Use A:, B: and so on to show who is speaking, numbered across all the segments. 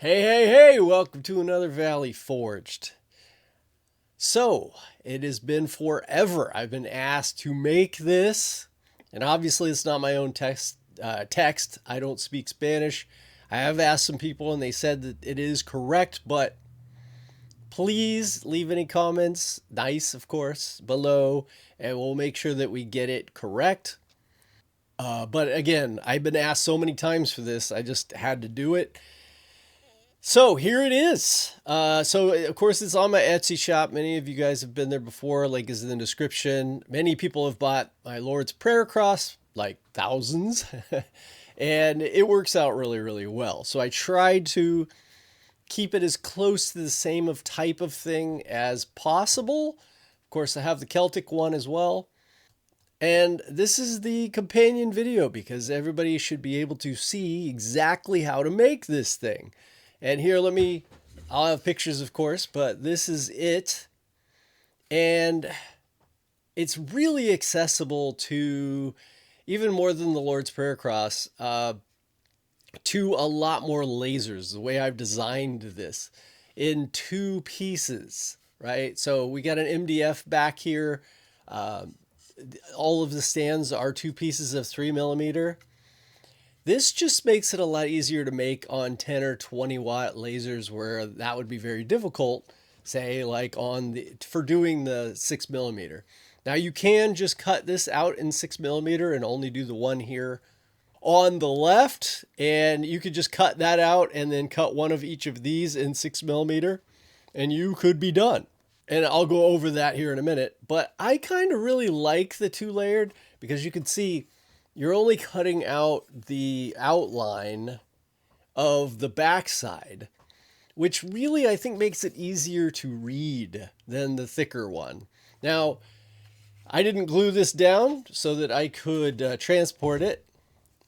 A: Hey, welcome to another Valley Forged. So, it has been forever. I've been asked to make this, and obviously it's not my own text. I don't speak Spanish. I have asked some people and they said that it is correct, but please leave any comments, nice of course, below, and we'll make sure that we get it correct. But again, I've been asked so many times for this, I just had to do it. So here it is. So of course it's on my Etsy shop. Many of you guys have been there before. Link is in the description. Many people have bought my Lord's Prayer Cross, like thousands, and it works out really, really well. So I tried to keep it as close to the same of type of thing as possible. Of course, I have the Celtic one as well. And this is the companion video because everybody should be able to see exactly how to make this thing. And here, I'll have pictures, of course, but this is it. And it's really accessible to, even more than the Lord's Prayer Cross, to a lot more lasers, the way I've designed this, in two pieces, right? So we got an MDF back here. All of the stands are two pieces of 3mm. This just makes it a lot easier to make on 10 or 20 watt lasers where that would be very difficult, say like for doing the 6mm. Now you can just cut this out in 6mm and only do the one here on the left, and you could just cut that out and then cut one of each of these in 6mm and you could be done. And I'll go over that here in a minute, but I kind of really like the two layered because you can see you're only cutting out the outline of the backside, which really I think makes it easier to read than the thicker one. Now, I didn't glue this down so that I could transport it,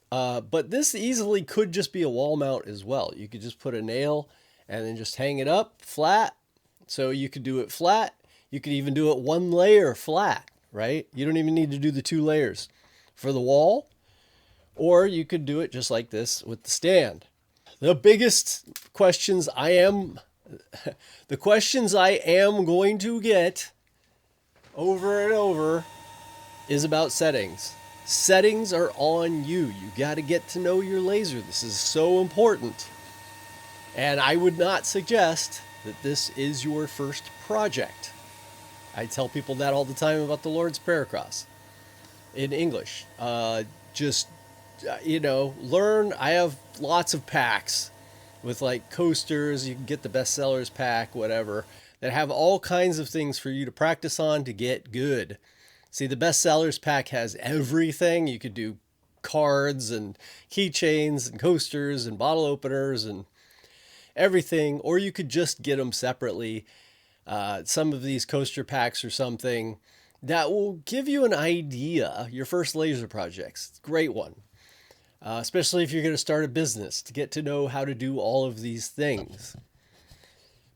A: but this easily could just be a wall mount as well. You could just put a nail and then just hang it up flat. So you could do it flat. You could even do it one layer flat, right? You don't even need to do the two layers for the wall, or you could do it just like this with the stand. The biggest questions the questions I am going to get over and over is about settings. Settings are on you. You got to get to know your laser. This is so important. And I would not suggest that this is your first project. I tell people that all the time about the Lord's Prayer Cross in English. Learn. I have lots of packs with like coasters. You can get the bestsellers pack, whatever, that have all kinds of things for you to practice on to get good. See, the bestsellers pack has everything. You could do cards and keychains and coasters and bottle openers and everything, or you could just get them separately. Some of these coaster packs or something that will give you an idea. Your first laser projects, it's a great one. Especially if you're going to start a business, to get to know how to do all of these things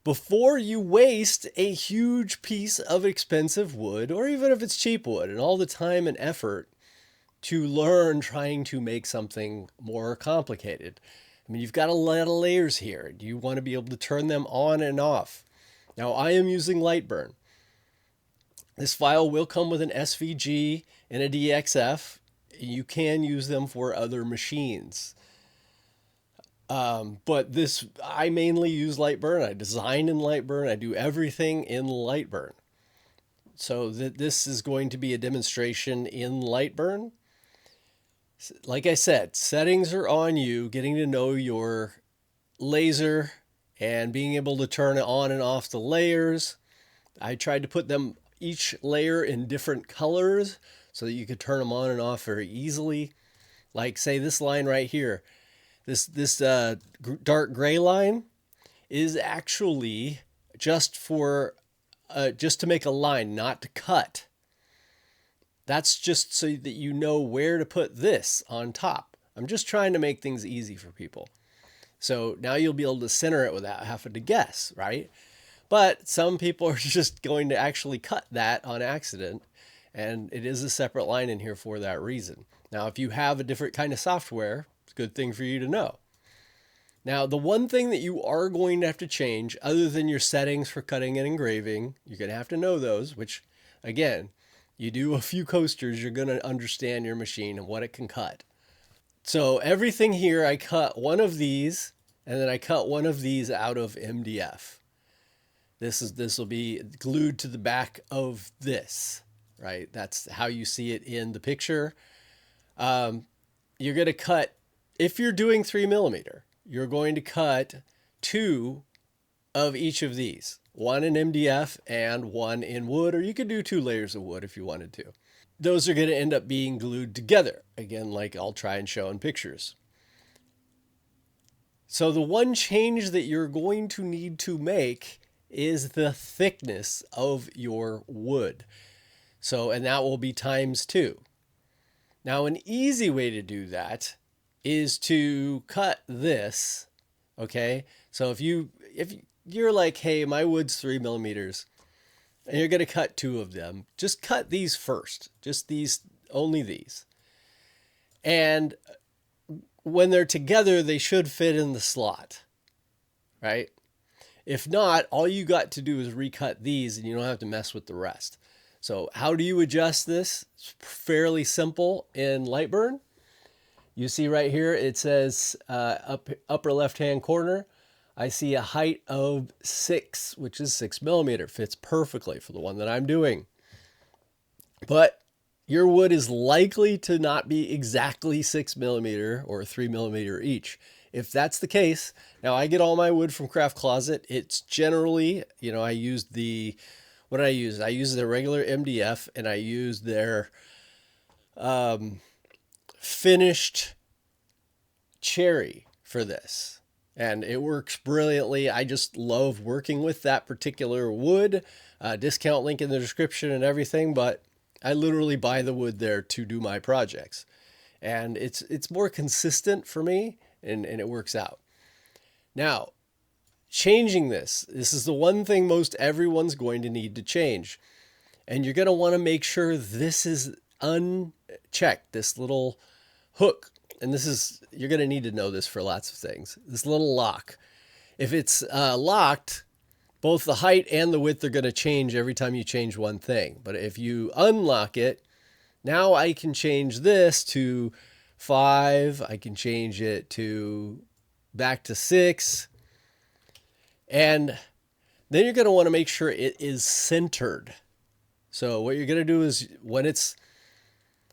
A: before you waste a huge piece of expensive wood, or even if it's cheap wood, and all the time and effort to learn trying to make something more complicated. I mean, you've got a lot of layers here. You want to be able to turn them on and off. Now, I am using Lightburn. This file will come with an SVG and a DXF. You can use them for other machines. But I mainly use Lightburn. I design in Lightburn. I do everything in Lightburn. So this is going to be a demonstration in Lightburn. Like I said, settings are on you. Getting to know your laser and being able to turn it on and off the layers. I tried to put them each layer in different colors so that you could turn them on and off very easily. Like say this line right here, this dark gray line is actually just to make a line, not to cut. That's just so that you know where to put this on top. I'm just trying to make things easy for people. So now you'll be able to center it without having to guess, right? But some people are just going to actually cut that on accident, and it is a separate line in here for that reason. Now, if you have a different kind of software, it's a good thing for you to know. Now, the one thing that you are going to have to change, other than your settings for cutting and engraving, you're going to have to know those, which, again, you do a few coasters, you're going to understand your machine and what it can cut. So everything here, I cut one of these, and then I cut one of these out of MDF. This will be glued to the back of this, right? That's how you see it in the picture. You're going to cut, if you're doing 3mm, you're going to cut 2 of each of these, one in MDF and one in wood, or you could do 2 layers of wood if you wanted to. Those are going to end up being glued together, again, like I'll try and show in pictures. So the one change that you're going to need to make is the thickness of your wood. So, and that will be ×2. Now, an easy way to do that is to cut this, okay? So if you're like, hey, my wood's 3mm, and you're going to cut 2 of them, just cut these first, just these, only these. And when they're together, they should fit in the slot, right? If not, all you got to do is recut these and you don't have to mess with the rest. So how do you adjust this? It's fairly simple in Lightburn. You see right here, it says upper left-hand corner, I see a height of 6, which is 6mm. Fits perfectly for the one that I'm doing. But your wood is likely to not be exactly 6mm or 3mm each. If that's the case, now I get all my wood from Craft Closet. It's generally, you know, I use the, what did I use? I use their regular MDF, and I use their finished cherry for this. And it works brilliantly. I just love working with that particular wood. Discount link in the description and everything, but I literally buy the wood there to do my projects. And it's more consistent for me, and it works out. Now, changing this is the one thing most everyone's going to need to change. And you're going to want to make sure this is unchecked, this little hook. And this is, you're going to need to know this for lots of things. This little lock. If it's locked, both the height and the width are going to change every time you change one thing. But if you unlock it, now I can change this to 5. I can change it to back to 6. And then you're going to want to make sure it is centered. So what you're going to do is when it's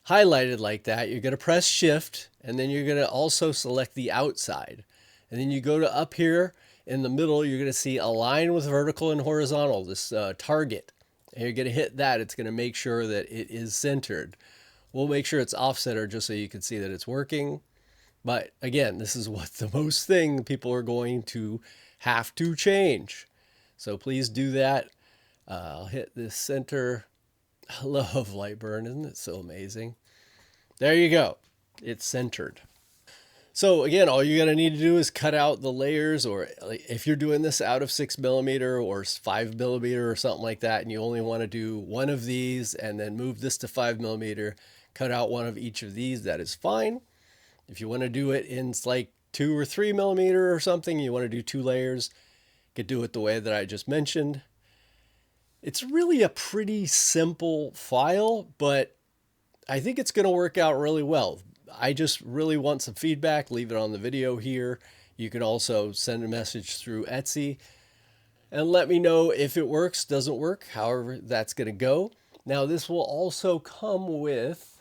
A: highlighted like that, you're going to press shift, and then you're going to also select the outside. And then you go to up here in the middle, you're going to see align with vertical and horizontal, this target. And you're going to hit that. It's going to make sure that it is centered. We'll make sure it's off center just so you can see that it's working. But again, this is what the most thing people are going to have to change. So please do that. I'll hit this center. I love Lightburn, isn't it so amazing? There you go. It's centered. So again, all you're going to need to do is cut out the layers, or if you're doing this out of 6mm or 5mm or something like that, and you only want to do one of these and then move this to 5mm, cut out one of each of these, that is fine. If you want to do it in like 2 or 3mm or something, you want to do 2 layers, you could do it the way that I just mentioned. It's really a pretty simple file, but I think it's going to work out really well. I just really want some feedback. Leave it on the video here. You can also send a message through Etsy and let me know if it works, doesn't work, however that's going to go. Now, this will also come with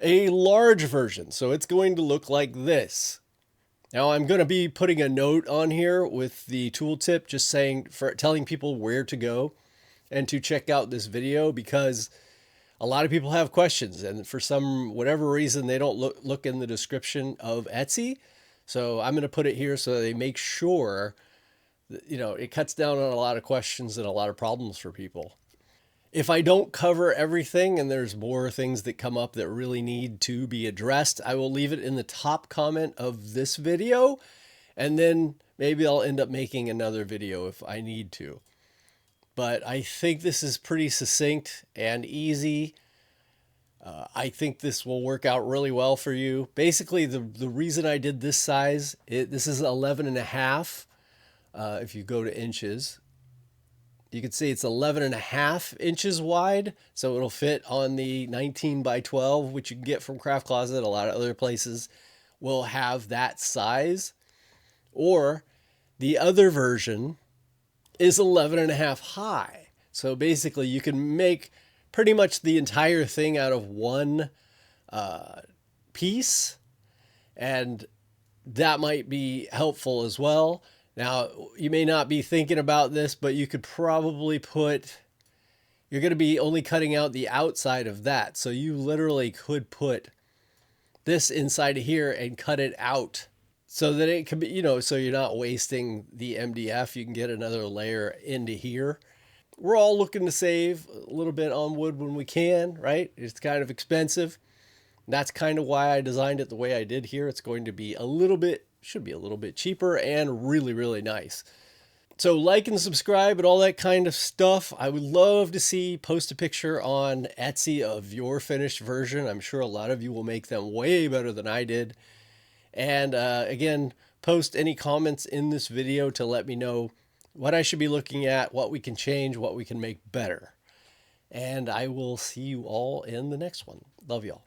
A: a large version, so it's going to look like this. Now, I'm going to be putting a note on here with the tooltip, just saying, for telling people where to go and to check out this video, because a lot of people have questions, and for some whatever reason they don't look in the description of Etsy. So I'm going to put it here so they make sure that, you know, it cuts down on a lot of questions and a lot of problems for people. If I don't cover everything and there's more things that come up that really need to be addressed, I will leave it in the top comment of this video, and then maybe I'll end up making another video if I need to. But I think this is pretty succinct and easy. I think this will work out really well for you. Basically, the reason I did this size, this is 11 and a half. If you go to inches, you can see it's 11 and a half inches wide. So it'll fit on the 19 by 12, which you can get from Craft Closet. A lot of other places will have that size. Or the other version is 11 and a half high. So basically you can make pretty much the entire thing out of one piece, and that might be helpful as well. Now, you may not be thinking about this, but you could probably you're going to be only cutting out the outside of that. So you literally could put this inside of here and cut it out so that it can be, so you're not wasting the MDF. You can get another layer into here. We're all looking to save a little bit on wood when we can, right? It's kind of expensive. That's kind of why I designed it the way I did here. It's going to be should be a little bit cheaper and really, really nice. So like and subscribe and all that kind of stuff. I would love to post a picture on Etsy of your finished version. I'm sure a lot of you will make them way better than I did. And again, post any comments in this video to let me know what I should be looking at, what we can change, what we can make better. And I will see you all in the next one. Love y'all.